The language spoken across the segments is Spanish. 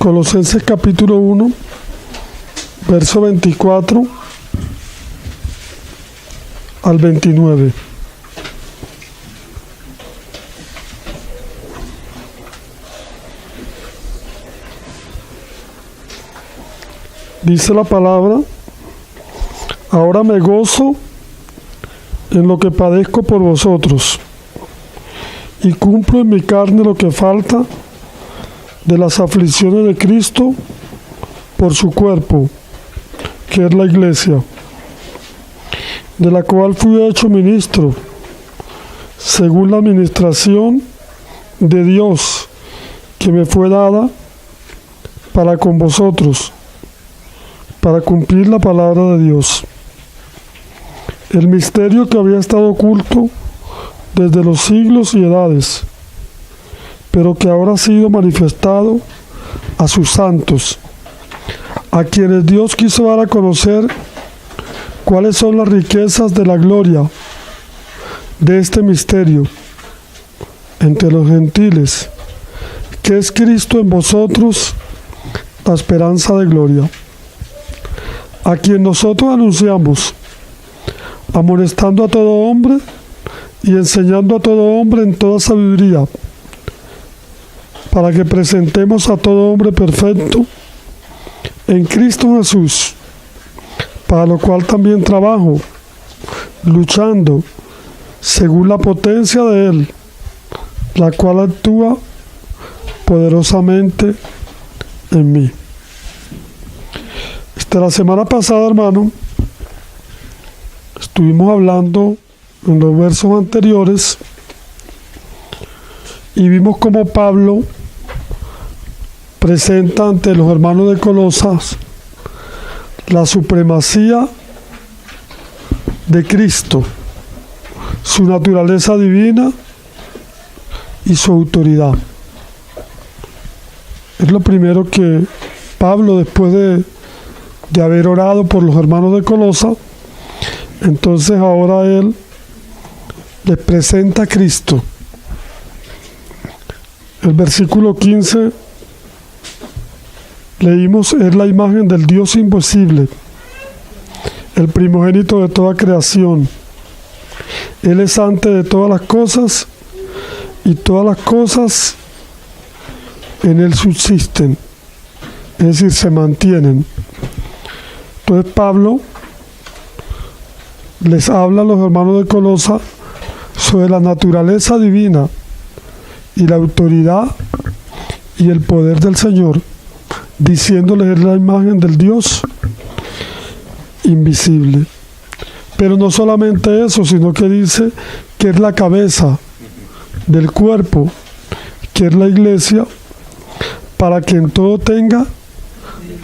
Colosenses capítulo 1, verso 24 al 29. Dice la palabra: ahora me gozo en lo que padezco por vosotros, y cumplo en mi carne lo que falta de las aflicciones de Cristo por su cuerpo, que es la iglesia, de la cual fui hecho ministro, según la administración de Dios que me fue dada para con vosotros, para cumplir la palabra de Dios. El misterio que había estado oculto desde los siglos y edades, pero que ahora ha sido manifestado a sus santos, a quienes Dios quiso dar a conocer cuáles son las riquezas de la gloria de este misterio entre los gentiles, que es Cristo en vosotros, la esperanza de gloria, a quien nosotros anunciamos, amonestando a todo hombre y enseñando a todo hombre en toda sabiduría, para que presentemos a todo hombre perfecto en Cristo Jesús, para lo cual también trabajo, luchando según la potencia de Él, la cual actúa poderosamente en mí. La semana pasada, hermano, estuvimos hablando en los versos anteriores y vimos cómo Pablo presenta ante los hermanos de Colosas la supremacía de Cristo, su naturaleza divina y su autoridad. Es lo primero que Pablo, después de haber orado por los hermanos de Colosas, entonces ahora él les presenta a Cristo. El versículo 15 leímos: es la imagen del Dios invisible, el primogénito de toda creación. Él es antes de todas las cosas, y todas las cosas en Él subsisten, es decir, se mantienen. Entonces Pablo les habla a los hermanos de Colosas sobre la naturaleza divina y la autoridad y el poder del Señor, diciéndoles: es la imagen del Dios invisible. Pero no solamente eso, sino que dice que es la cabeza del cuerpo, que es la iglesia, para que en todo tenga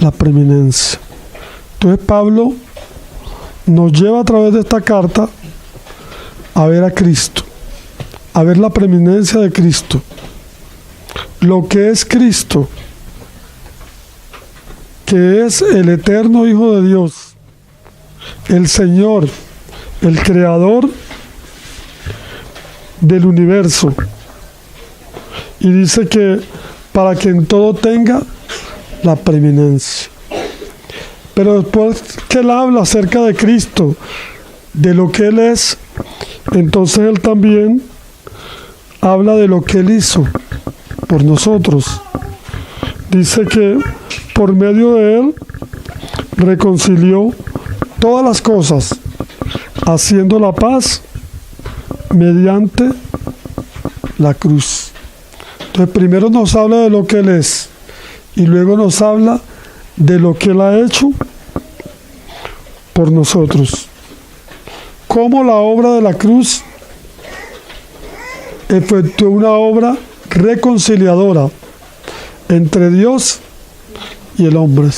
la preeminencia. Entonces Pablo nos lleva a través de esta carta a ver a Cristo, a ver la preeminencia de Cristo, lo que es Cristo, que es el eterno Hijo de Dios, el Señor, el Creador del universo. Y dice que para que en todo tenga la preeminencia. Pero después que él habla acerca de Cristo, de lo que Él es, entonces Él también habla de lo que Él hizo por nosotros. Dice que por medio de Él reconcilió todas las cosas, haciendo la paz mediante la cruz. Entonces primero nos habla de lo que Él es, y luego nos habla de lo que Él ha hecho por nosotros. Cómo la obra de la cruz efectuó una obra reconciliadora entre Dios y el hombre.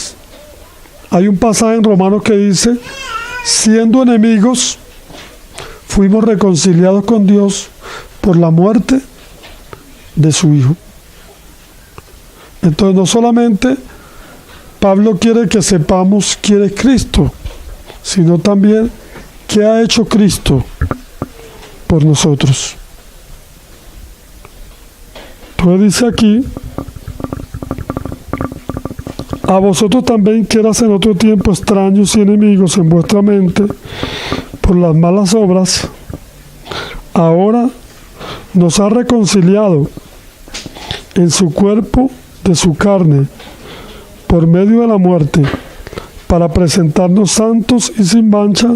Hay un pasaje en Romanos que dice: siendo enemigos, fuimos reconciliados con Dios por la muerte de su Hijo. Entonces no solamente Pablo quiere que sepamos quién es Cristo, sino también qué ha hecho Cristo por nosotros. Entonces dice aquí A vosotros también, que eras en otro tiempo extraños y enemigos en vuestra mente por las malas obras, ahora nos ha reconciliado en su cuerpo de su carne por medio de la muerte, para presentarnos santos y sin mancha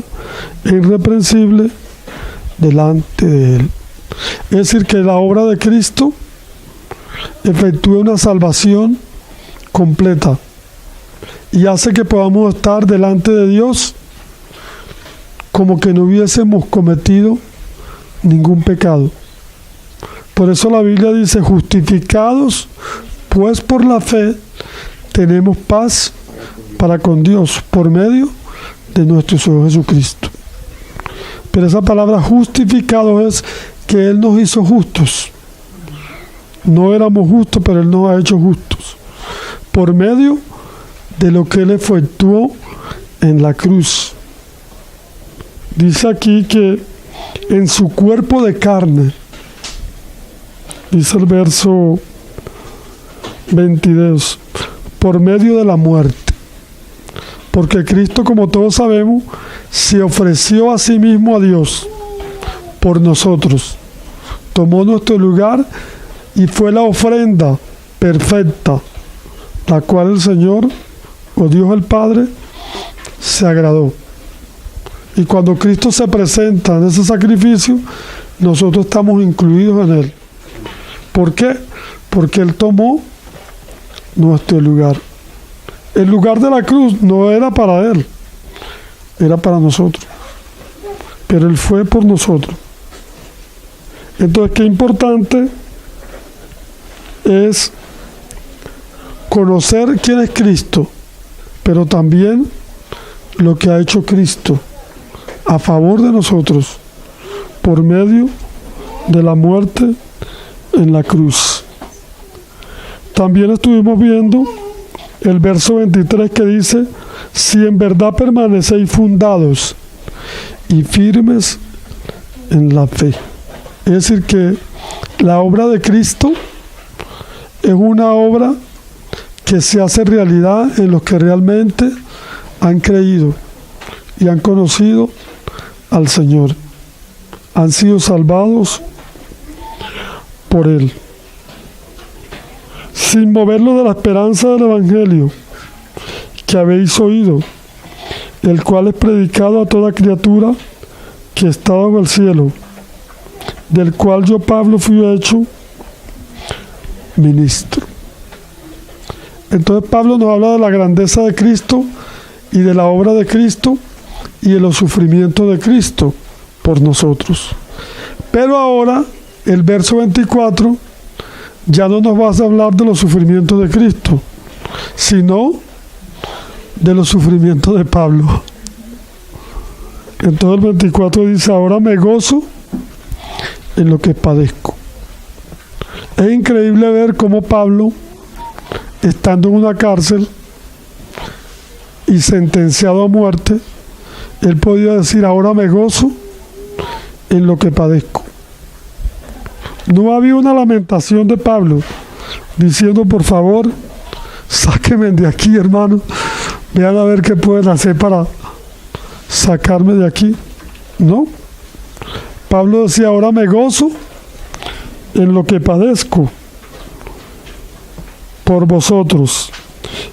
e irreprensible delante de Él. Es decir, que la obra de Cristo efectúa una salvación completa y hace que podamos estar delante de Dios como que no hubiésemos cometido ningún pecado. Por eso la Biblia dice: justificados pues por la fe tenemos paz para con Dios por medio de nuestro Señor Jesucristo. Pero esa palabra justificado es que Él nos hizo justos. No éramos justos, pero Él nos ha hecho justos por medio de lo que Él efectuó en la cruz. Dice aquí que en su cuerpo de carne, dice el verso 22, por medio de la muerte. Porque Cristo, como todos sabemos, se ofreció a sí mismo a Dios por nosotros. Tomó nuestro lugar y fue la ofrenda perfecta, la cual el Señor, o Dios el Padre, se agradó. Y cuando Cristo se presenta en ese sacrificio, nosotros estamos incluidos en Él. ¿Por qué? Porque Él tomó nuestro lugar. El lugar de la cruz no era para Él, era para nosotros. Pero Él fue por nosotros. Entonces, qué importante es conocer quién es Cristo, pero también lo que ha hecho Cristo a favor de nosotros por medio de la muerte en la cruz. También estuvimos viendo el verso 23 que dice: si en verdad permanecéis fundados y firmes en la fe. Es decir, que la obra de Cristo es una obra que se hace realidad en los que realmente han creído y han conocido al Señor. Han sido salvados por Él. Sin moverlo de la esperanza del Evangelio que habéis oído, el cual es predicado a toda criatura que está bajo el cielo, del cual yo, Pablo, fui hecho ministro. Entonces Pablo nos habla de la grandeza de Cristo y de la obra de Cristo y de los sufrimientos de Cristo por nosotros. Pero ahora, el verso 24, ya no nos vas a hablar de los sufrimientos de Cristo, sino de los sufrimientos de Pablo. Entonces el 24 dice: ahora me gozo en lo que padezco. Es increíble ver cómo Pablo, estando en una cárcel y sentenciado a muerte, él podía decir: ahora me gozo en lo que padezco. No había una lamentación de Pablo diciendo: por favor, sáquenme de aquí, hermano, vean a ver qué pueden hacer para sacarme de aquí. No. Pablo decía: ahora me gozo en lo que padezco por vosotros,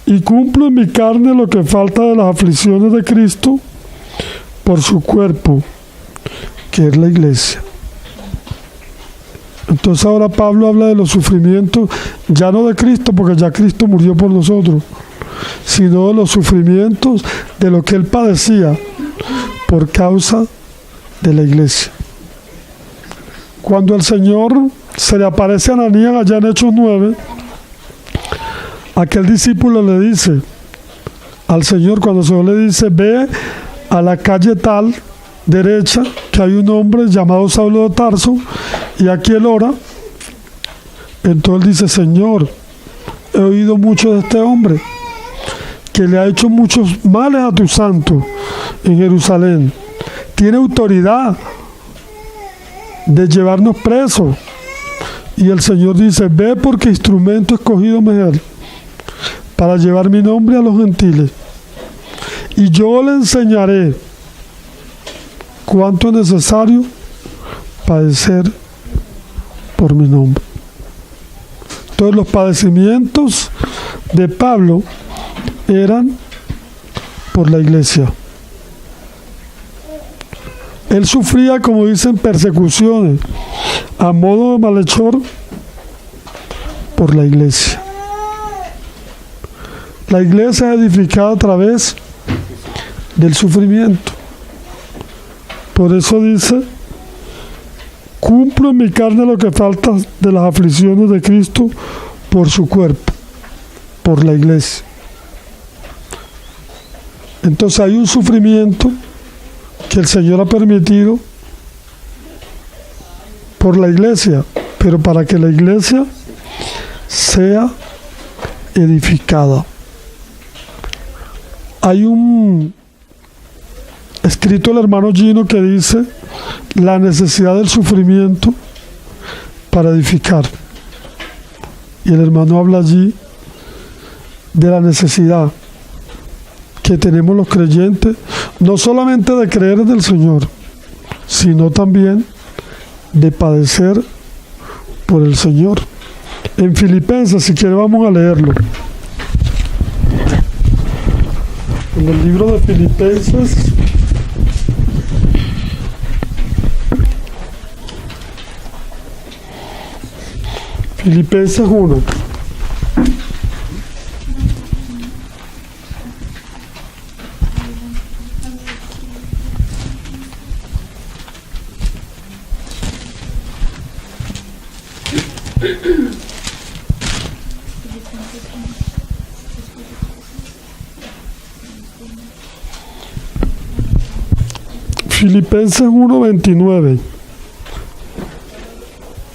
y cumplo en mi carne lo que falta de las aflicciones de Cristo por su cuerpo, que es la iglesia. Entonces ahora Pablo habla de los sufrimientos, ya no de Cristo, porque ya Cristo murió por nosotros, sino de los sufrimientos de lo que él padecía por causa de la iglesia. Cuando el Señor se le aparece a Ananías allá en Hechos 9, aquel discípulo le dice al Señor, cuando el Señor le dice: ve a la calle tal, derecha, que hay un hombre llamado Saulo de Tarso, y aquí él ora. Entonces él dice: Señor, he oído mucho de este hombre, que le ha hecho muchos males a tu santo en Jerusalén. Tiene autoridad de llevarnos presos. Y el Señor dice: ve, porque instrumento escogido me es para llevar mi nombre a los gentiles. Y yo le enseñaré cuánto es necesario padecer por mi nombre. Entonces los padecimientos de Pablo eran por la iglesia. Él sufría, como dicen, persecuciones a modo de malhechor por la iglesia. La iglesia es edificada a través del sufrimiento. Por eso dice: cumplo en mi carne lo que falta de las aflicciones de Cristo por su cuerpo, por la iglesia. Entonces hay un sufrimiento que el Señor ha permitido por la iglesia, pero para que la iglesia sea edificada. Hay un escrito del hermano Gino que dice la necesidad del sufrimiento para edificar. Y el hermano habla allí de la necesidad que tenemos los creyentes, no solamente de creer en el Señor, sino también de padecer por el Señor. En Filipenses, si quiere, vamos a leerlo. En el libro de Filipenses, Filipenses 1. Filipenses 1:29.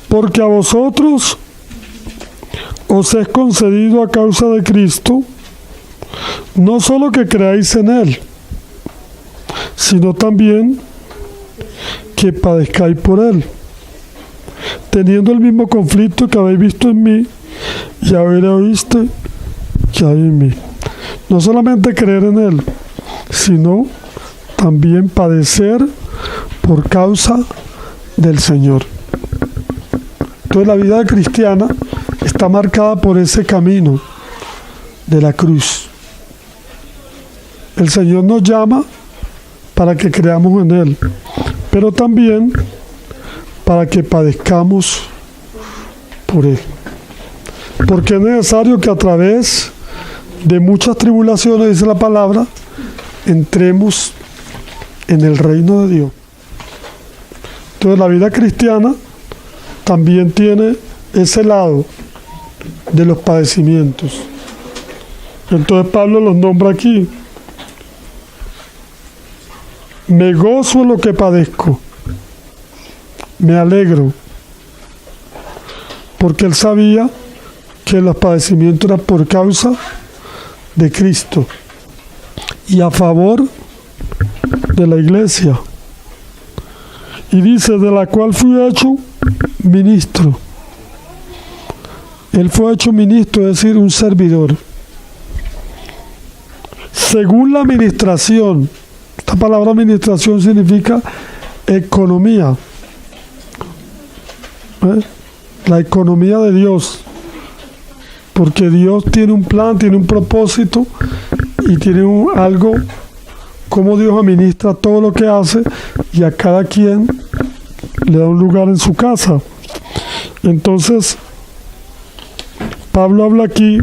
Porque a vosotros os es concedido a causa de Cristo, no solo que creáis en Él, sino también que padezcáis por Él, teniendo el mismo conflicto que habéis visto en mí y ahora oíste que hay en mí. No solamente creer en Él, sino también padecer por causa del Señor. Entonces la vida cristiana está marcada por ese camino de la cruz. El Señor nos llama para que creamos en Él, pero también para que padezcamos por Él. Porque es necesario que a través de muchas tribulaciones, dice la palabra, entremos en el reino de Dios. Entonces la vida cristiana también tiene ese lado de los padecimientos. Entonces Pablo los nombra aquí. Me gozo en lo que padezco, me alegro, porque él sabía que los padecimientos eran por causa de Cristo y a favor de la iglesia. Y dice, de la cual fui hecho ministro. Él fue hecho ministro, es decir, un servidor. Según la administración, esta palabra administración significa economía. La economía de Dios. Porque Dios tiene un plan, tiene un propósito y tiene algo, como Dios administra todo lo que hace y a cada quien le da un lugar en su casa. Entonces, Pablo habla aquí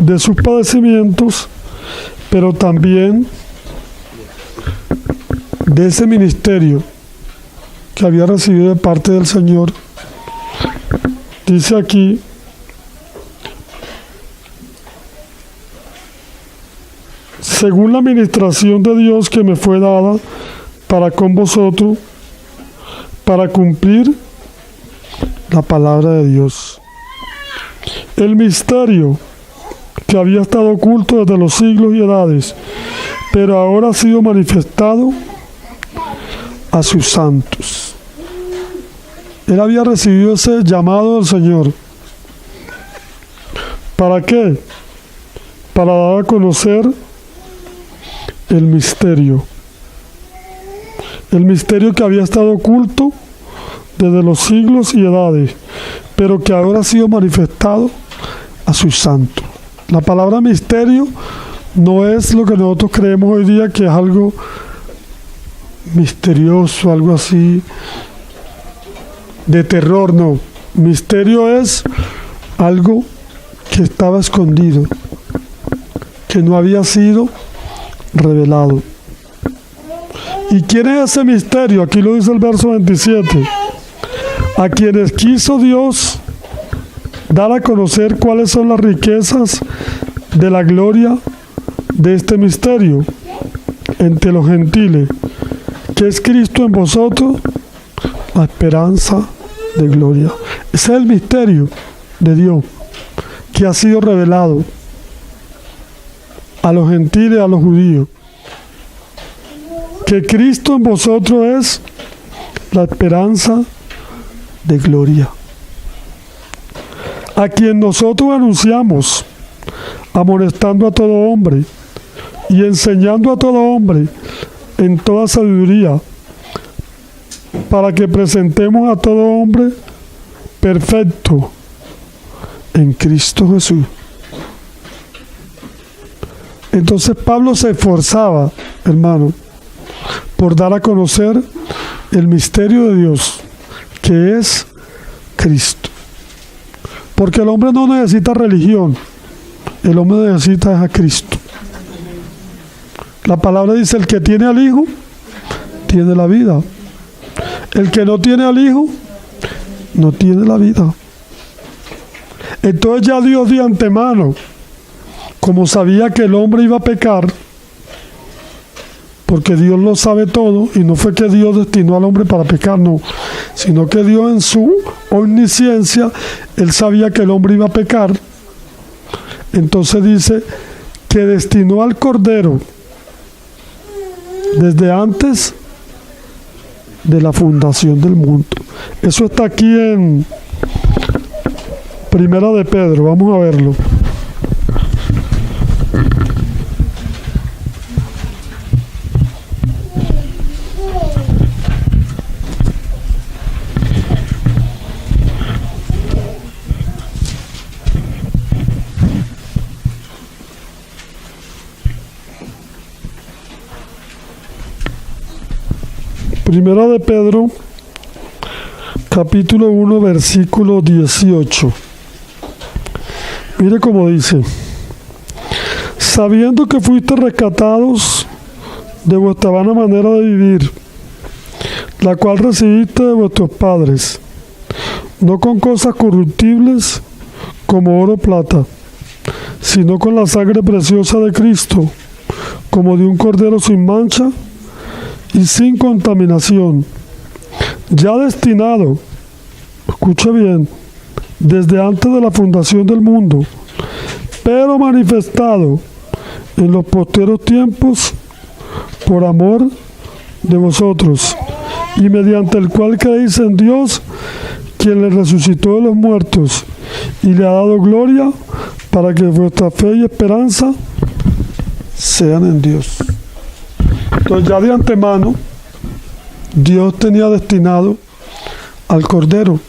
de sus padecimientos, pero también de ese ministerio que había recibido de parte del Señor. Dice aquí, según la administración de Dios que me fue dada para con vosotros, para cumplir la palabra de Dios. El misterio que había estado oculto desde los siglos y edades, pero ahora ha sido manifestado a sus santos. Él había recibido ese llamado del Señor. ¿Para qué? para dar a conocer el misterio que había estado oculto desde los siglos y edades, pero que ahora ha sido manifestado a sus santos. La palabra misterio no es lo que nosotros creemos hoy día, que es algo misterioso, algo así de terror, no. Misterio es algo que estaba escondido, que no había sido revelado. ¿Y quién es ese misterio? Aquí lo dice el verso 27. A quienes quiso Dios dar a conocer cuáles son las riquezas de la gloria de este misterio entre los gentiles, que es Cristo en vosotros, la esperanza de gloria. Ese es el misterio de Dios que ha sido revelado a los gentiles, a los judíos, que Cristo en vosotros es la esperanza de gloria, a quien nosotros anunciamos, amonestando a todo hombre y enseñando a todo hombre en toda sabiduría, para que presentemos a todo hombre perfecto en Cristo Jesús. Entonces Pablo se esforzaba, hermano, por dar a conocer el misterio de Dios, que es Cristo. Porque el hombre no necesita religión, el hombre necesita a Cristo. La palabra dice: el que tiene al Hijo, tiene la vida. El que no tiene al Hijo, no tiene la vida. Entonces ya Dios de antemano, como sabía que el hombre iba a pecar, porque Dios lo sabe todo, y no fue que Dios destinó al hombre para pecar, no, sino que Dios en su omnisciencia, Él sabía que el hombre iba a pecar. Entonces dice que destinó al Cordero desde antes de la fundación del mundo. Eso está aquí en Primera de Pedro, vamos a verlo. Primera de Pedro, capítulo 1, versículo 18. Mire cómo dice: sabiendo que fuiste rescatados de vuestra vana manera de vivir, la cual recibiste de vuestros padres, no con cosas corruptibles como oro o plata, sino con la sangre preciosa de Cristo, como de un cordero sin mancha y sin contaminación, ya destinado, escuche bien, desde antes de la fundación del mundo, pero manifestado en los posteros tiempos por amor de vosotros, y mediante el cual creéis en Dios, quien le resucitó de los muertos y le ha dado gloria, para que vuestra fe y esperanza sean en Dios. Entonces ya de antemano Dios tenía destinado al Cordero,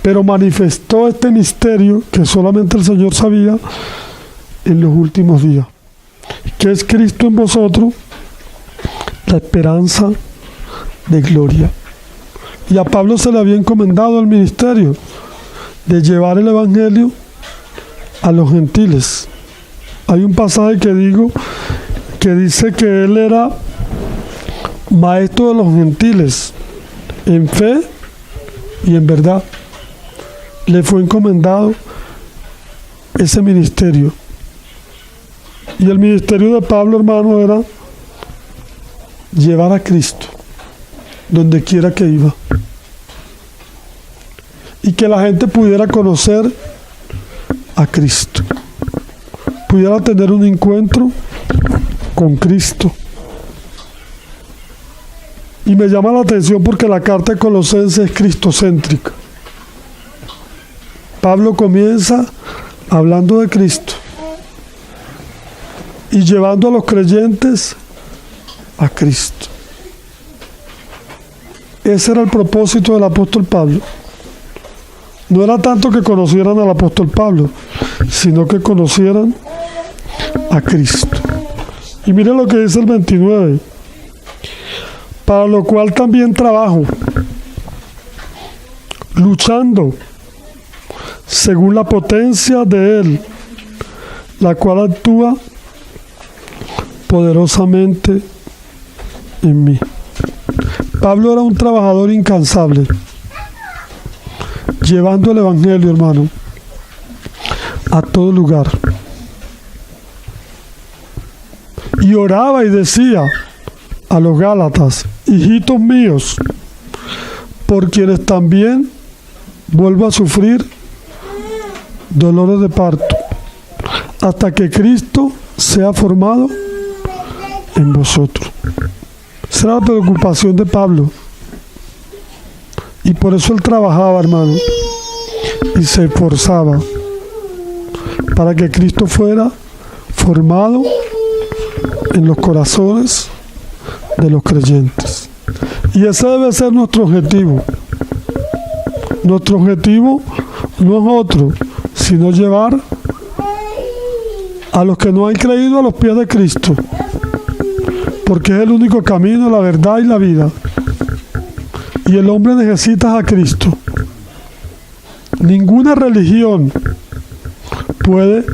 pero manifestó este misterio que solamente el Señor sabía en los últimos días, que es Cristo en vosotros, la esperanza de gloria. Y a Pablo se le había encomendado el ministerio de llevar el Evangelio a los gentiles. Hay un pasaje que dice que él era maestro de los gentiles en fe y en verdad. Le fue encomendado ese ministerio. Y el ministerio de Pablo, hermano, era llevar a Cristo donde quiera que iba, y que la gente pudiera conocer a Cristo, pudiera tener un encuentro con Cristo. Y me llama la atención porque la carta de Colosenses es cristocéntrica. Pablo comienza hablando de Cristo y llevando a los creyentes a Cristo. Ese era el propósito del apóstol Pablo. No era tanto que conocieran al apóstol Pablo, sino que conocieran a Cristo. Y mire lo que dice el 29. Para lo cual también trabajo, luchando según la potencia de Él, la cual actúa poderosamente en mí. Pablo era un trabajador incansable, llevando el evangelio, hermano, a todo lugar. Y oraba y decía a los Gálatas: hijitos míos, por quienes también vuelvo a sufrir dolores de parto, hasta que Cristo sea formado en vosotros. Esa era la preocupación de Pablo. Y por eso él trabajaba, hermano, y se esforzaba para que Cristo fuera formado en los corazones de los creyentes. Y ese debe ser nuestro objetivo. Nuestro objetivo no es otro, sino llevar a los que no han creído a los pies de Cristo, porque es el único camino, la verdad y la vida. Y el hombre necesita a Cristo. Ninguna religión puede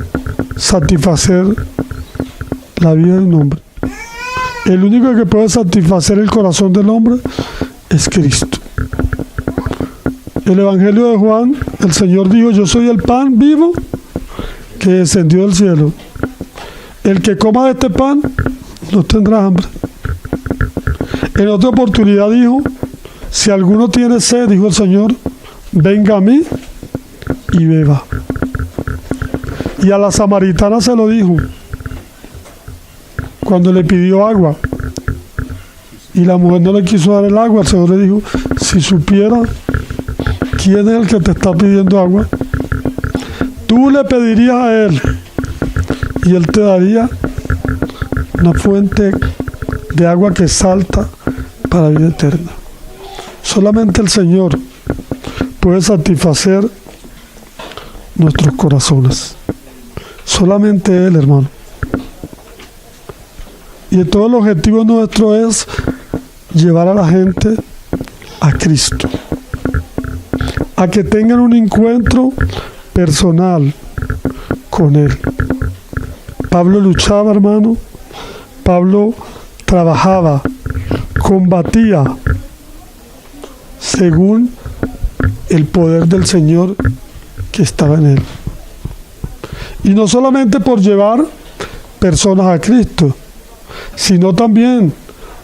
satisfacer la vida de un hombre. El único que puede satisfacer el corazón del hombre es Cristo. El Evangelio de Juan, el Señor dijo: yo soy el pan vivo que descendió del cielo. El que coma de este pan no tendrá hambre. En otra oportunidad dijo: si alguno tiene sed, dijo el Señor, venga a mí y beba. Y a la samaritana se lo dijo cuando le pidió agua, y la mujer no le quiso dar el agua. El Señor le dijo: si supiera quién es el que te está pidiendo agua, tú le pedirías a él y él te daría una fuente de agua que salta para vida eterna. Solamente el Señor puede satisfacer nuestros corazones. Solamente Él, hermano. Y todo el objetivo nuestro es llevar a la gente a Cristo, a que tengan un encuentro personal con Él. Pablo luchaba, hermano. Pablo trabajaba, combatía según el poder del Señor que estaba en él. Y no solamente por llevar personas a Cristo, sino también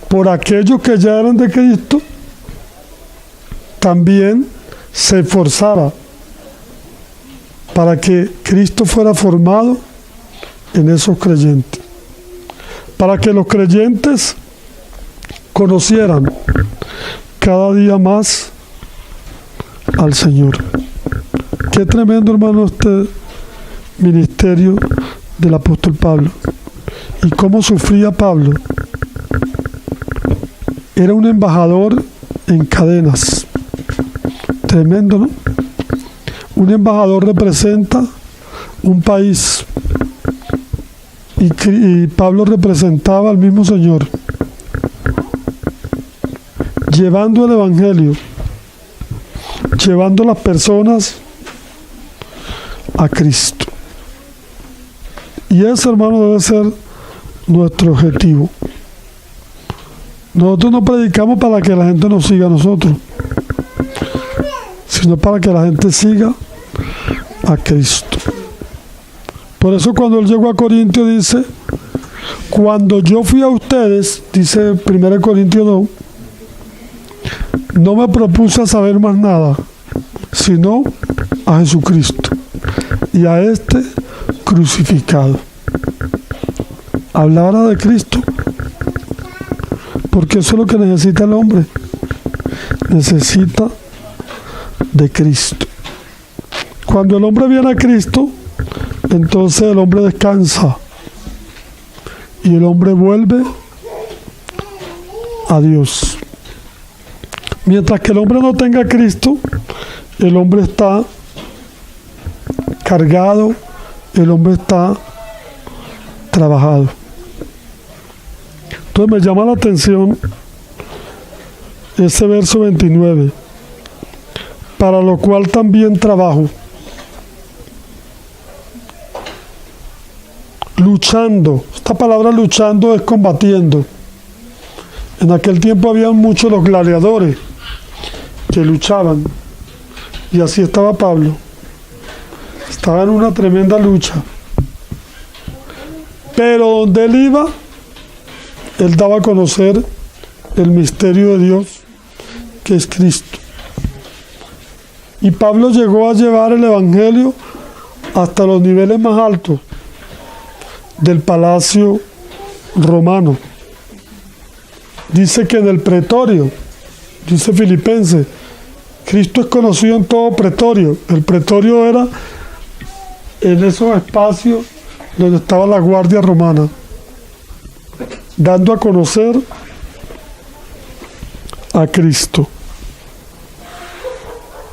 por aquellos que ya eran de Cristo, también se esforzaba para que Cristo fuera formado en esos creyentes, para que los creyentes conocieran cada día más al Señor. Qué tremendo, hermano, este ministerio del apóstol Pablo. Y cómo sufría Pablo. Era un embajador en cadenas. Tremendo, ¿no? Un embajador representa un país. Y Pablo representaba al mismo Señor, llevando el Evangelio, llevando a las personas a Cristo. Y ese, hermano, debe ser nuestro objetivo. Nosotros no predicamos para que la gente nos siga a nosotros, sino para que la gente siga a Cristo. Por eso cuando él llegó a Corintios dice: cuando yo fui a ustedes, dice 1 Corintios 2, no me propuse a saber más nada, sino a Jesucristo y a este crucificado. Hablaba de Cristo, porque eso es lo que necesita el hombre. Necesita de Cristo. Cuando el hombre viene a Cristo, entonces el hombre descansa. y el hombre vuelve a Dios. Mientras que el hombre no tenga a Cristo, el hombre está cargado, el hombre está trabajado. Entonces me llama la atención ese verso 29, para lo cual también trabajo, luchando. Esta palabra luchando es combatiendo. En aquel tiempo había muchos los gladiadores que luchaban, y así estaba Pablo. Estaba en una tremenda lucha, pero donde él iba, él daba a conocer el misterio de Dios, que es Cristo. Y Pablo llegó a llevar el evangelio hasta los niveles más altos del palacio romano. Dice que en el pretorio, dice Filipenses, Cristo es conocido en todo pretorio. El pretorio era en esos espacios donde estaba la guardia romana, dando a conocer a Cristo.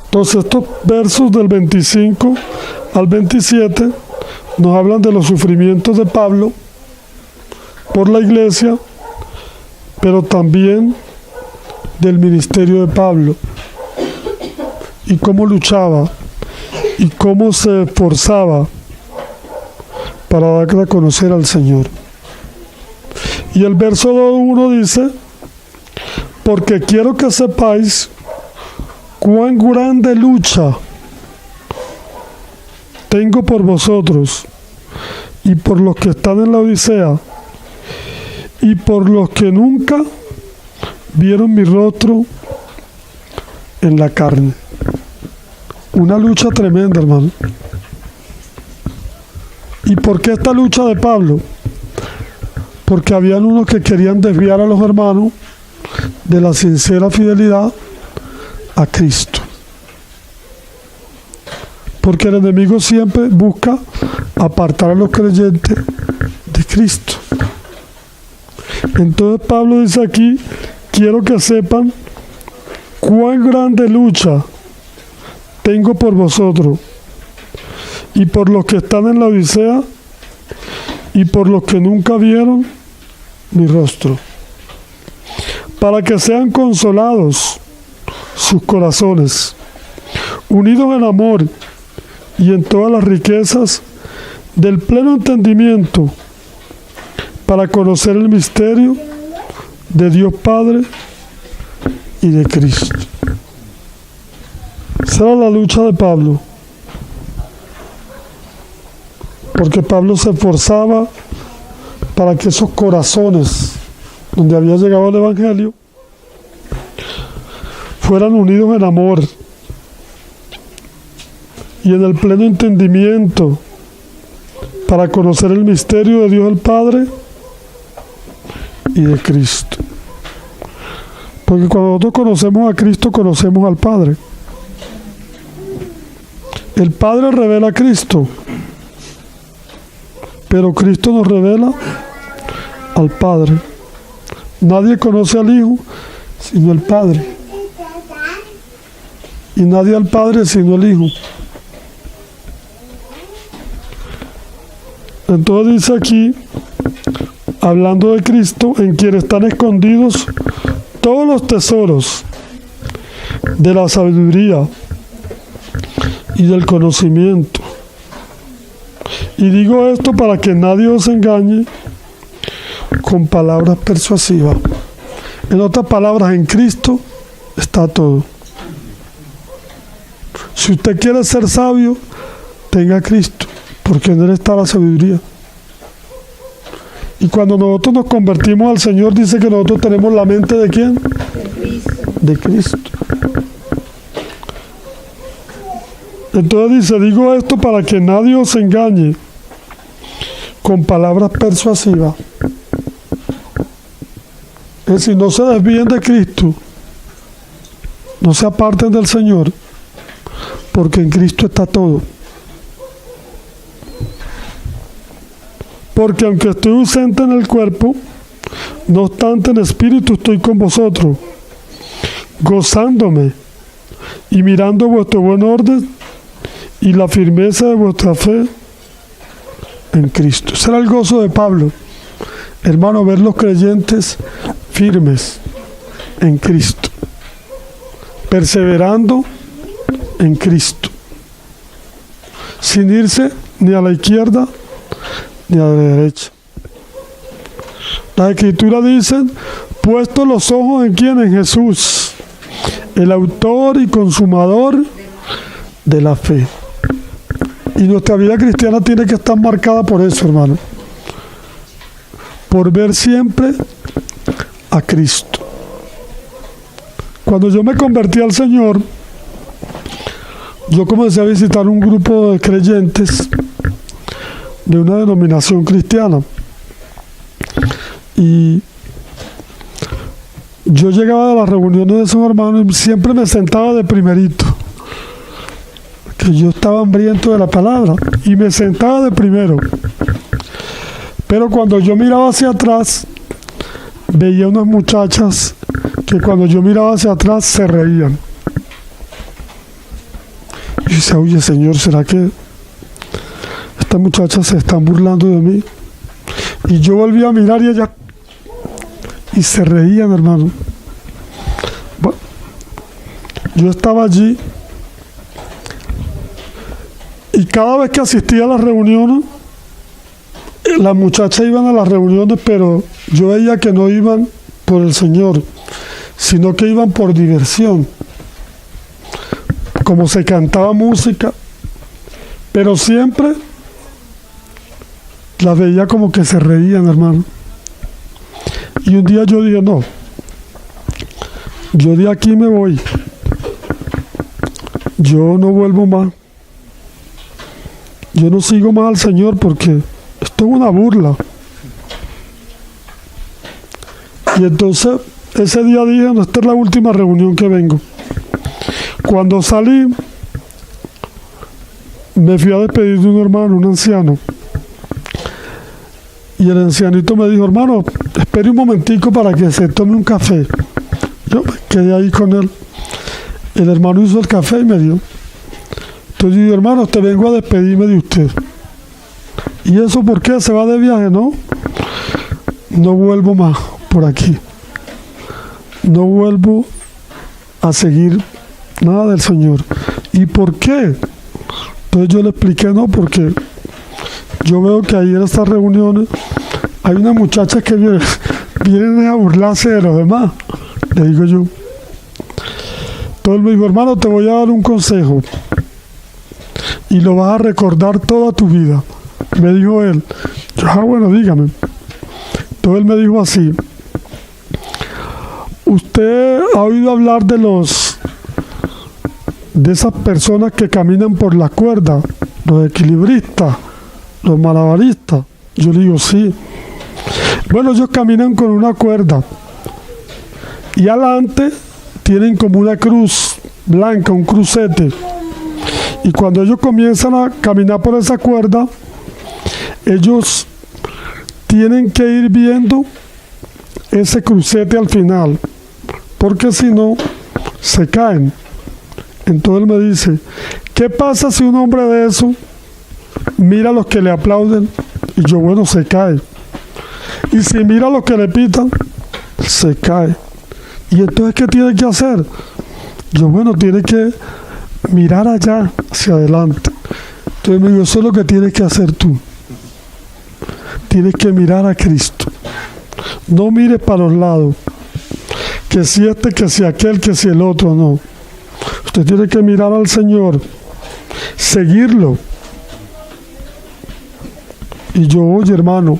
Entonces estos versos del 25 al 27 nos hablan de los sufrimientos de Pablo por la iglesia, pero también del ministerio de Pablo, y cómo luchaba y cómo se esforzaba para dar a conocer al Señor. Y el verso 2:1 dice: porque quiero que sepáis cuán grande lucha tengo por vosotros y por los que están en la Odisea y por los que nunca vieron mi rostro en la carne. Una lucha tremenda, hermano. ¿Y por qué esta lucha de Pablo? Porque habían unos que querían desviar a los hermanos de la sincera fidelidad a Cristo. Porque el enemigo siempre busca apartar a los creyentes de Cristo. Entonces Pablo dice aquí: quiero que sepan cuán grande lucha tengo por vosotros y por los que están en la Odisea y por los que nunca vieron mi rostro, para que sean consolados sus corazones, unidos en amor y en todas las riquezas del pleno entendimiento, para conocer el misterio de Dios Padre y de Cristo. Esa era la lucha de Pablo, porque Pablo se esforzaba para que esos corazones donde había llegado el evangelio fueran unidos en amor y en el pleno entendimiento, para conocer el misterio de Dios el Padre y de Cristo. Porque cuando nosotros conocemos a Cristo, conocemos al Padre. El Padre revela a Cristo, pero Cristo nos revela al Padre. Nadie conoce al Hijo sino el Padre, y nadie al Padre sino el Hijo. Entonces dice aquí, hablando de Cristo, en quien están escondidos todos los tesoros de la sabiduría y del conocimiento. Y digo esto para que nadie os engañe con palabras persuasivas. En otras palabras, en Cristo está todo. Si usted quiere ser sabio, tenga a Cristo, porque en Él está la sabiduría. Y cuando nosotros nos convertimos al Señor, dice que nosotros tenemos la mente ¿de quién? De Cristo. De Cristo. Entonces dice, digo esto para que nadie os engañe con palabras persuasivas. Es decir, no se desvíen de Cristo, no se aparten del Señor, porque en Cristo está todo. Porque aunque estoy ausente en el cuerpo, no obstante en espíritu estoy con vosotros, gozándome y mirando vuestro buen orden y la firmeza de vuestra fe en Cristo. Ese era el gozo de Pablo, hermano, ver los creyentes firmes en Cristo, perseverando en Cristo, sin irse ni a la izquierda ni a la derecha. Las escrituras dicen: puestos los ojos en quién, en Jesús, el autor y consumador de la fe. Y nuestra vida cristiana tiene que estar marcada por eso, hermano, por ver siempre a Cristo. Cuando yo me convertí al Señor, yo comencé a visitar un grupo de creyentes de una denominación cristiana. Y yo llegaba a las reuniones de esos hermanos y siempre me sentaba de primerito, que yo estaba hambriento de la palabra, y me sentaba de primero. Pero cuando yo miraba hacia atrás, veía unas muchachas que cuando yo miraba hacia atrás se reían. Y yo decía: oye, Señor, ¿será que estas muchachas se están burlando de mí? Y yo volví a mirar y ellas, y se reían, hermano. Bueno, yo estaba allí y cada vez que asistía a las reuniones, las muchachas iban a las reuniones, pero yo veía que no iban por el Señor, sino que iban por diversión. Como se cantaba música, pero siempre las veía como que se reían, hermano. Y un día yo dije: no, yo de aquí me voy, yo no vuelvo más, yo no sigo más al Señor, porque esto es una burla. Y entonces ese día dije: no, esta es la última reunión que vengo. Cuando salí, me fui a despedir de un hermano, un anciano. Y el ancianito me dijo: hermano, espere un momentico para que se tome un café. Yo me quedé ahí con él. El hermano hizo el café y me dio. Entonces yo dije: hermano, te vengo a despedirme de usted. ¿Y eso por qué? ¿Se va de viaje? No, no vuelvo más por aquí. No vuelvo a seguir nada del Señor. ¿Y por qué? Entonces yo le expliqué: no, porque yo veo que ahí en estas reuniones hay unas muchachas que vienen a burlarse de los demás, le digo yo. Entonces él me dijo: hermano, te voy a dar un consejo y lo vas a recordar toda tu vida, me dijo él. Yo: bueno, dígame. Entonces él me dijo así: usted ha oído hablar de esas personas que caminan por la cuerda, los equilibristas, los malabaristas. Yo le digo: sí. Bueno, ellos caminan con una cuerda y adelante tienen como una cruz blanca, un crucete. Y cuando ellos comienzan a caminar por esa cuerda, ellos tienen que ir viendo ese crucete al final, porque si no, se caen. Entonces él me dice: ¿qué pasa si un hombre de eso mira a los que le aplauden? Y yo: bueno, se cae. Y si mira a los que le pitan, se cae. Y entonces, ¿qué tiene que hacer? Yo: bueno, tiene que mirar allá, hacia adelante. Entonces me digo: eso es lo que tienes que hacer tú. Tienes que mirar a Cristo. No mires para los lados, que si este, que si aquel, que si el otro, no. Usted tiene que mirar al Señor, seguirlo. Y yo: oye, hermano,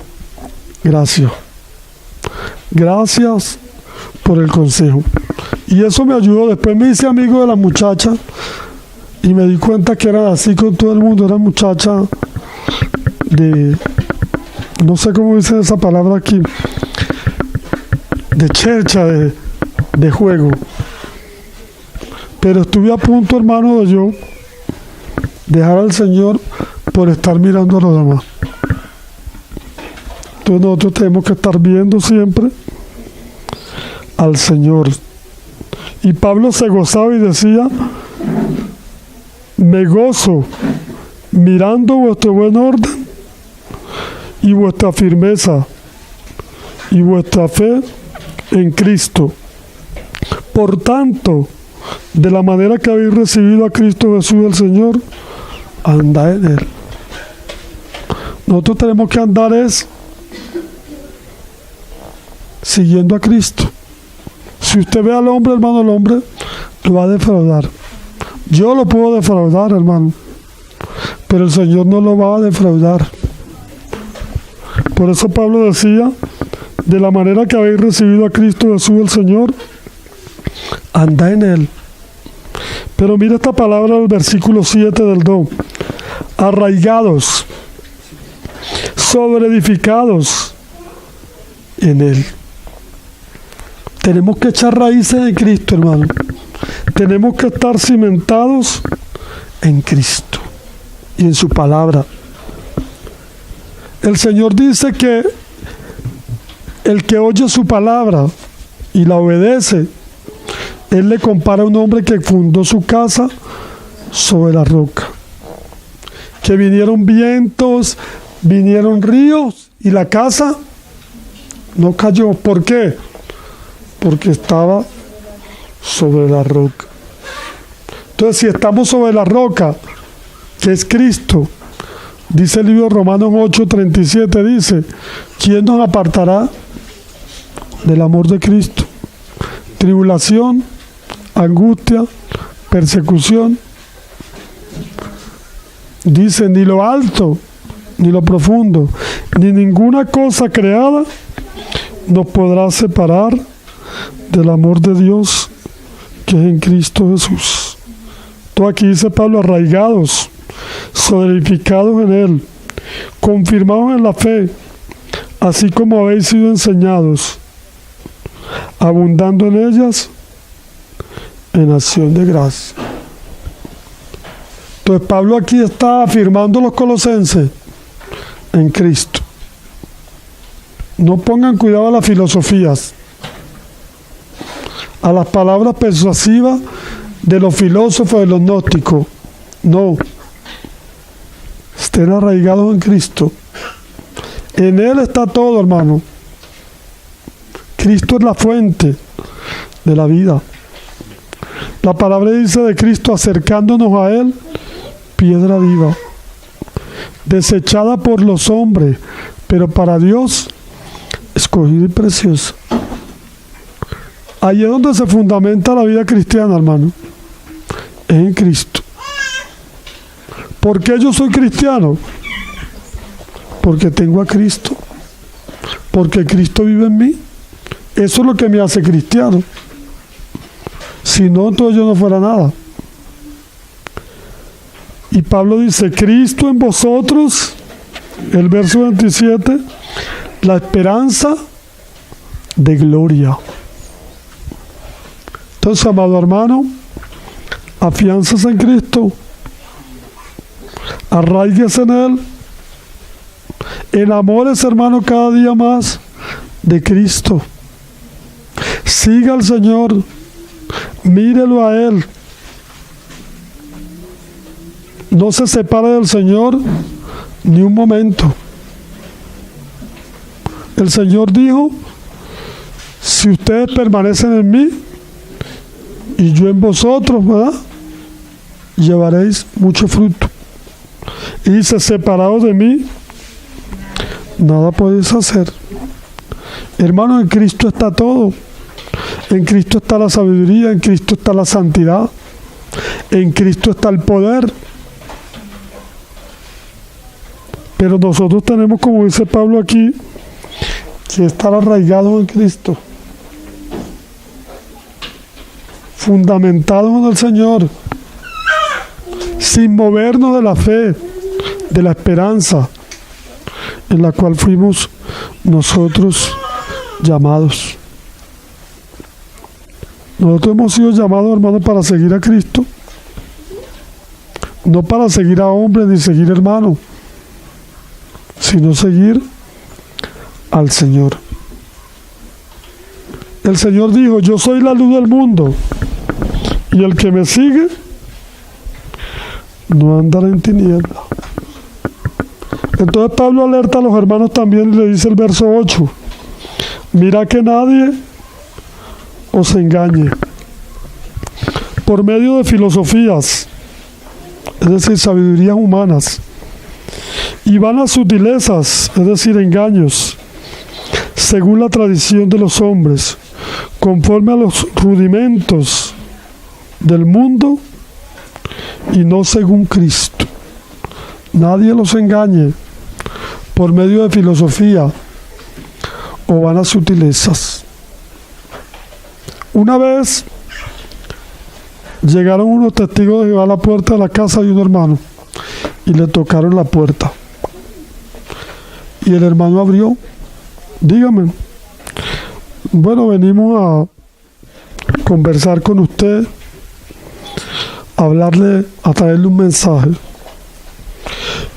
gracias. Gracias por el consejo. Y eso me ayudó. Después me hice amigo de la muchacha y me di cuenta que eran así con todo el mundo. Eran muchachas de, no sé cómo dicen esa palabra aquí, de chercha, de juego. Pero estuve a punto, hermano, de yo dejar al Señor por estar mirando a los demás. Entonces nosotros tenemos que estar viendo siempre al Señor. Y Pablo se gozaba y decía: me gozo mirando vuestro buen orden y vuestra firmeza y vuestra fe en Cristo. Por tanto, de la manera que habéis recibido a Cristo Jesús el Señor, andad en Él. Nosotros tenemos que andar siguiendo a Cristo. Si usted ve al hombre, hermano, el hombre lo va a defraudar. Yo lo puedo defraudar, hermano, pero el Señor no lo va a defraudar. Por eso Pablo decía: de la manera que habéis recibido a Cristo Jesús el Señor, anda en Él. Pero mira esta palabra del versículo 7 del 2: arraigados, sobreedificados en Él. Tenemos que echar raíces en Cristo, hermano. Tenemos que estar cimentados en Cristo y en su palabra. El Señor dice que el que oye su palabra y la obedece, Él le compara a un hombre que fundó su casa sobre la roca. Que vinieron vientos, vinieron ríos y la casa no cayó. ¿Por qué? Porque estaba sobre la roca. Entonces, si estamos sobre la roca, que es Cristo, dice el libro de Romanos 8:37, dice: ¿quién nos apartará del amor de Cristo? Tribulación, angustia, persecución. Dice: ni lo alto, ni lo profundo, ni ninguna cosa creada nos podrá separar del amor de Dios que es en Cristo Jesús. Todo aquí dice Pablo: arraigados, solidificados en Él, confirmados en la fe, así como habéis sido enseñados, abundando en ellas en acción de gracia. Entonces Pablo aquí está afirmando a los colosenses en Cristo. No pongan cuidado a las filosofías, a las palabras persuasivas de los filósofos, de los gnósticos. No. Estén arraigados en Cristo. En Él está todo, hermano. Cristo es la fuente de la vida. La palabra dice de Cristo: acercándonos a Él, piedra viva, desechada por los hombres, pero para Dios escogida y preciosa. Ahí es donde se fundamenta la vida cristiana, hermano. Es en Cristo. ¿Por qué yo soy cristiano? Porque tengo a Cristo. Porque Cristo vive en mí. Eso es lo que me hace cristiano. Si no, entonces yo no fuera nada. Y Pablo dice: Cristo en vosotros, el verso 27, la esperanza de gloria. Entonces, amado hermano, afiánzase en Cristo, arraíguese en Él, enamórese, hermano, cada día más de Cristo. Siga al Señor, mírelo a Él. No se separe del Señor ni un momento. El Señor dijo: si ustedes permanecen en mí y yo en vosotros, ¿verdad?, llevaréis mucho fruto. Y dice: separados de mí, nada podéis hacer. Hermano, en Cristo está todo. En Cristo está la sabiduría, en Cristo está la santidad, en Cristo está el poder. Pero nosotros tenemos, como dice Pablo aquí, que estar arraigados en Cristo, fundamentados en el Señor, sin movernos de la fe, de la esperanza en la cual fuimos nosotros llamados. Nosotros hemos sido llamados, hermanos, para seguir a Cristo, no para seguir a hombres ni seguir hermanos, sino seguir al Señor. El Señor dijo: yo soy la luz del mundo, y el que me sigue no andará en tinieblas. Entonces Pablo alerta a los hermanos también y le dice el verso 8: mira que nadie os engañe por medio de filosofías, es decir, sabidurías humanas, y vanas sutilezas, es decir, engaños, según la tradición de los hombres, conforme a los rudimentos del mundo y no según Cristo. Nadie los engañe por medio de filosofía o vanas sutilezas. Una vez llegaron unos testigos de Jehová a la puerta de la casa de un hermano y le tocaron la puerta. Y el hermano abrió. Dígame. Bueno, venimos a conversar con usted, a hablarle, a traerle un mensaje.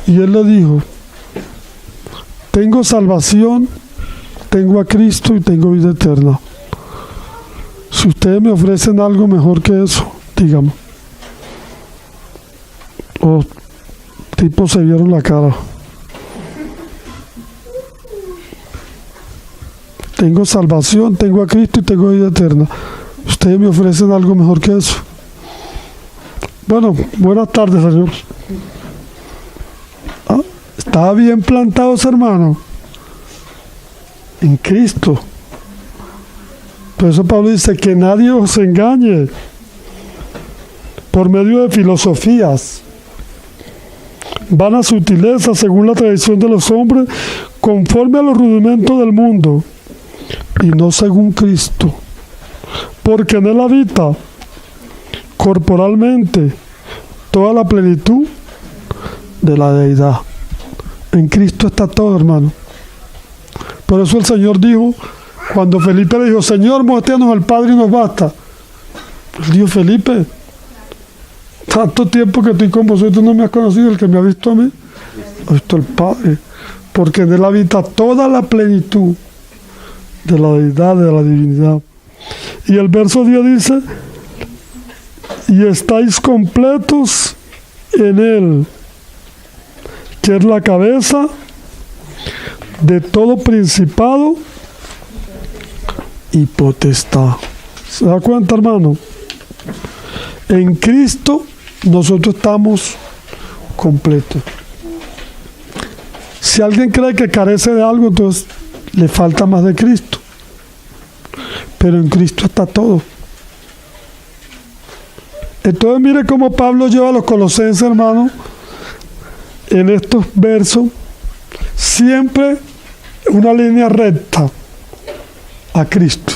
Y él le dijo: tengo salvación, tengo a Cristo y tengo vida eterna. Si ustedes me ofrecen algo mejor que eso, dígame. Los tipos se vieron la cara. Tengo salvación, tengo a Cristo y tengo vida eterna. Ustedes me ofrecen algo mejor que eso. Bueno, buenas tardes, señor. Estaba bien plantado ese hermano en Cristo. Por eso Pablo dice: que nadie os engañe por medio de filosofías, vanas sutilezas, según la tradición de los hombres, conforme a los rudimentos del mundo y no según Cristo, porque en él habita corporalmente toda la plenitud de la deidad. En Cristo está todo, hermano. Por eso el Señor dijo, cuando Felipe le dijo: Señor, muéstranos al Padre y nos basta. Él dijo: Felipe, tanto tiempo que estoy con vosotros no me has conocido. El que me ha visto a mí, ha visto al Padre. Porque en él habita toda la plenitud de la deidad, de la divinidad. Y el verso 10 dice: y estáis completos en él, que es la cabeza de todo principado y potestad. ¿Se da cuenta, hermano? En Cristo nosotros estamos completos. Si alguien cree que carece de algo, entonces le falta más de Cristo. Pero en Cristo está todo. Entonces mire cómo Pablo lleva a los colosenses, hermano, en estos versos, siempre una línea recta a Cristo,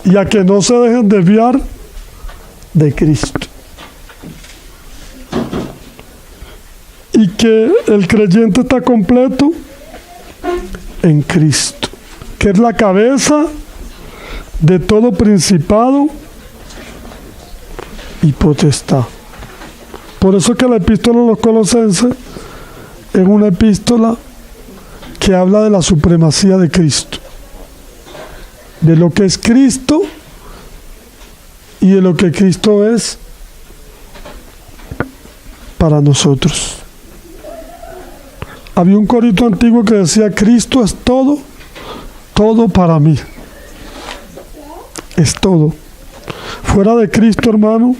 y a que no se dejen desviar de Cristo, y que el creyente está completo en Cristo, que es la cabeza de todo principado y potestad. Por eso que la epístola a los Colosenses es una epístola que habla de la supremacía de Cristo, de lo que es Cristo y de lo que Cristo es para nosotros. Había un corito antiguo que decía: Cristo es todo, todo para mí. Es todo. Fuera de Cristo, hermano,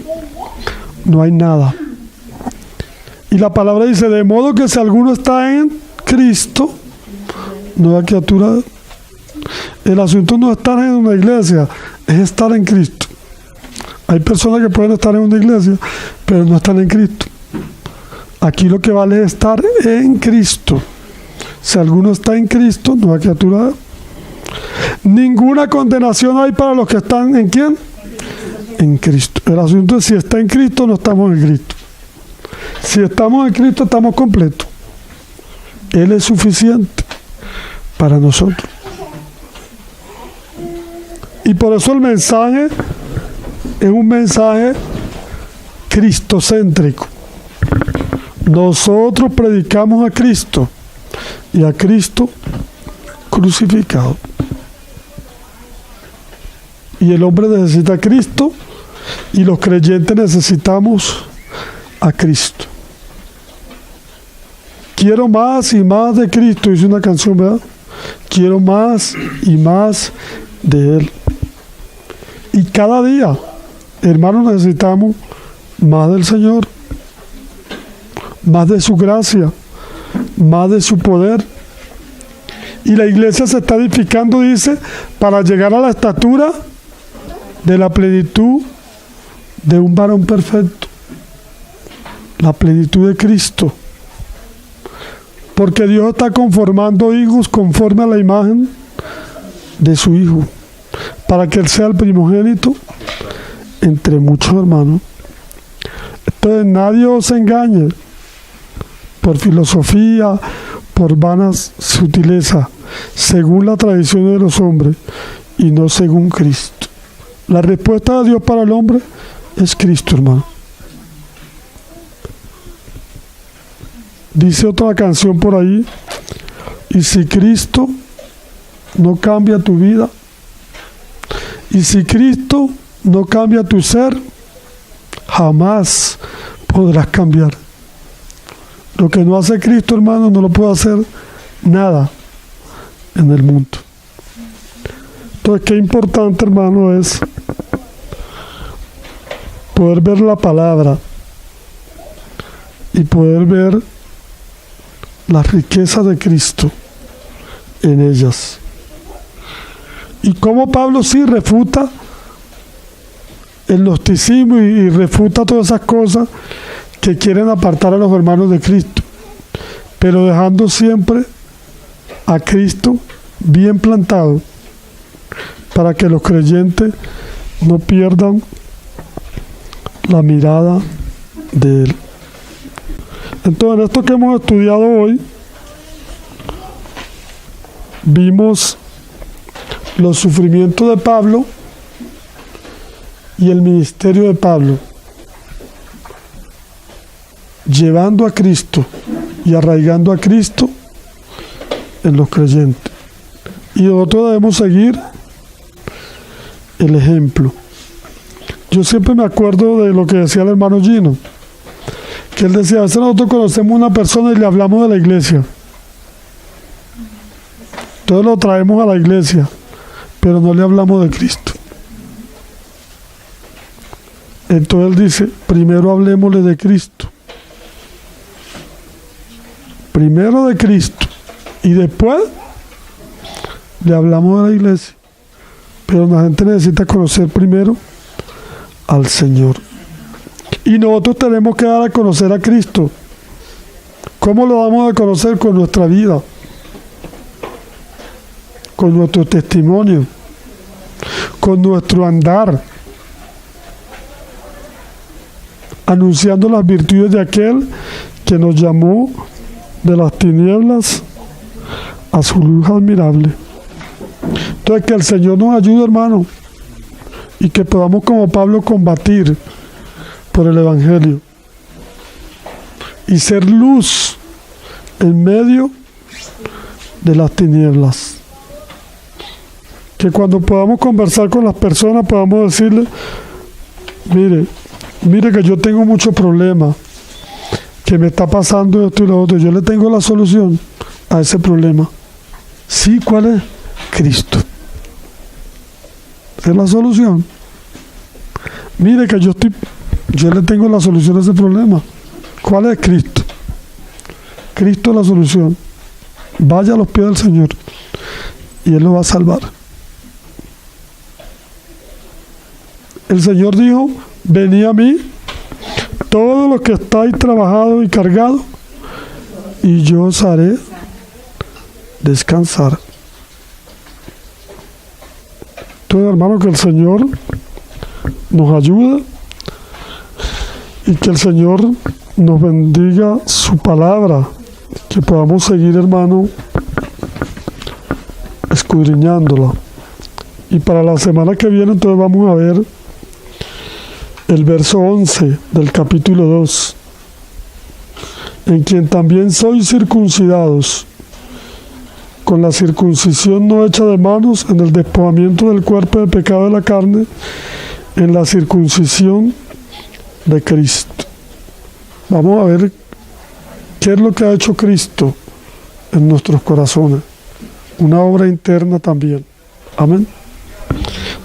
no hay nada. Y la palabra dice: de modo que si alguno está en Cristo, nueva criatura. El asunto no es estar en una iglesia, es estar en Cristo. Hay personas que pueden estar en una iglesia, pero no están en Cristo. Aquí lo que vale es estar en Cristo. Si alguno está en Cristo, nueva criatura. Ninguna condenación hay para los que están ¿en quién? En Cristo. El asunto es: si está en Cristo, no estamos en Cristo. Si estamos en Cristo, estamos completos. Él es suficiente para nosotros. Y por eso el mensaje es un mensaje cristocéntrico. Nosotros predicamos a Cristo y a Cristo crucificado. Y el hombre necesita a Cristo y los creyentes necesitamos a Cristo. Quiero más y más de Cristo, dice una canción, ¿verdad? Quiero más y más de Él. Y cada día, hermanos, necesitamos más del Señor, más de su gracia, más de su poder. Y la iglesia se está edificando, dice, para llegar a la estatura de la plenitud de un varón perfecto, la plenitud de Cristo. Porque Dios está conformando hijos conforme a la imagen de su Hijo, para que Él sea el primogénito entre muchos hermanos. Entonces nadie os engañe por filosofía, por vanas sutileza, según la tradición de los hombres y no según Cristo. La respuesta de Dios para el hombre es Cristo, hermano. Dice otra canción por ahí, y si Cristo no cambia tu vida, y si Cristo no cambia tu ser, jamás podrás cambiar. Lo que no hace Cristo, hermano, no lo puede hacer nada en el mundo. Entonces, qué importante, hermano, es poder ver la palabra y poder ver la riqueza de Cristo en ellas. Y como Pablo sí refuta el gnosticismo y refuta todas esas cosas que quieren apartar a los hermanos de Cristo, pero dejando siempre a Cristo bien plantado para que los creyentes no pierdan la mirada de Él. Entonces, en esto que hemos estudiado hoy, vimos los sufrimientos de Pablo y el ministerio de Pablo, llevando a Cristo y arraigando a Cristo en los creyentes. Y nosotros debemos seguir el ejemplo. Yo siempre me acuerdo de lo que decía el hermano Gino, que él decía, a veces nosotros conocemos a una persona y le hablamos de la iglesia. Entonces lo traemos a la iglesia, pero no le hablamos de Cristo. Entonces él dice, primero hablemosle de Cristo. Primero de Cristo. Y después le hablamos de la iglesia. Pero la gente necesita conocer primero al Señor. Y nosotros tenemos que dar a conocer a Cristo. ¿Cómo lo vamos a conocer? Con nuestra vida, con nuestro testimonio, con nuestro andar, anunciando las virtudes de aquel que nos llamó de las tinieblas a su luz admirable. Entonces, que el Señor nos ayude, hermano, y que podamos, como Pablo, combatir por el Evangelio y ser luz en medio de las tinieblas. Que cuando podamos conversar con las personas podamos decirles, mire que yo tengo muchos problemas, que me está pasando esto y lo otro, yo le tengo la solución a ese problema. Sí, ¿cuál es? Cristo. Esa es la solución. Mire que yo le tengo la solución a ese problema. ¿Cuál es? Cristo. Cristo es la solución. Vaya a los pies del Señor y Él lo va a salvar. El Señor dijo, venid a mí, todos los que estáis trabajados y cargados, y yo os haré descansar. Entonces, hermano, que el Señor nos ayude y que el Señor nos bendiga su palabra, que podamos seguir, hermano, escudriñándola. Y para la semana que viene, entonces vamos a ver el verso 11 del capítulo 2, en quien también sois circuncidados con la circuncisión no hecha de manos, en el despojamiento del cuerpo del pecado de la carne, en la circuncisión de Cristo. Vamos a ver qué es lo que ha hecho Cristo en nuestros corazones. Una obra interna también. Amén.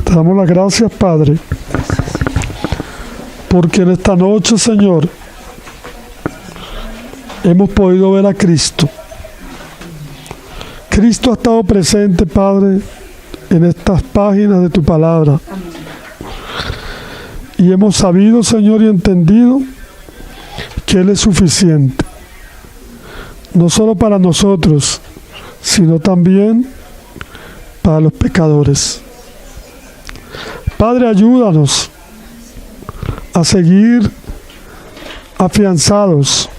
Te damos las gracias, Padre, porque en esta noche, Señor, hemos podido ver a Cristo. Cristo ha estado presente, Padre, en estas páginas de tu palabra. Y hemos sabido, Señor, y entendido que Él es suficiente. No solo para nosotros, sino también para los pecadores. Padre, ayúdanos a seguir afianzados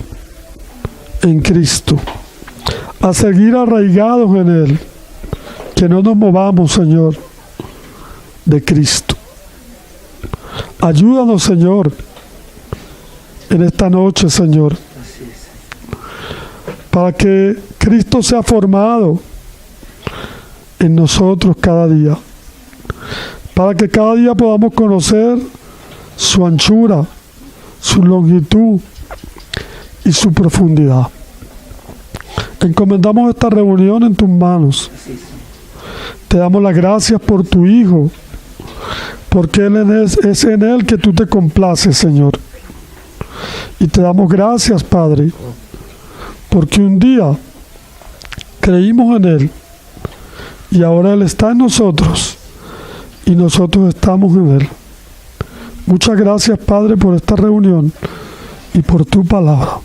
en Cristo, a seguir arraigados en Él, que no nos movamos, Señor, de Cristo. Ayúdanos, Señor, en esta noche, Señor, para que Cristo sea formado en nosotros cada día, para que cada día podamos conocer su anchura, su longitud y su profundidad. Encomendamos esta reunión en tus manos. Te damos las gracias por tu Hijo, porque es en Él que tú te complaces, Señor. Y te damos gracias, Padre, porque un día creímos en Él y ahora Él está en nosotros y nosotros estamos en Él. Muchas gracias, Padre, por esta reunión y por tu palabra.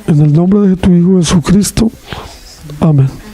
En el nombre de tu Hijo Jesucristo. Amén.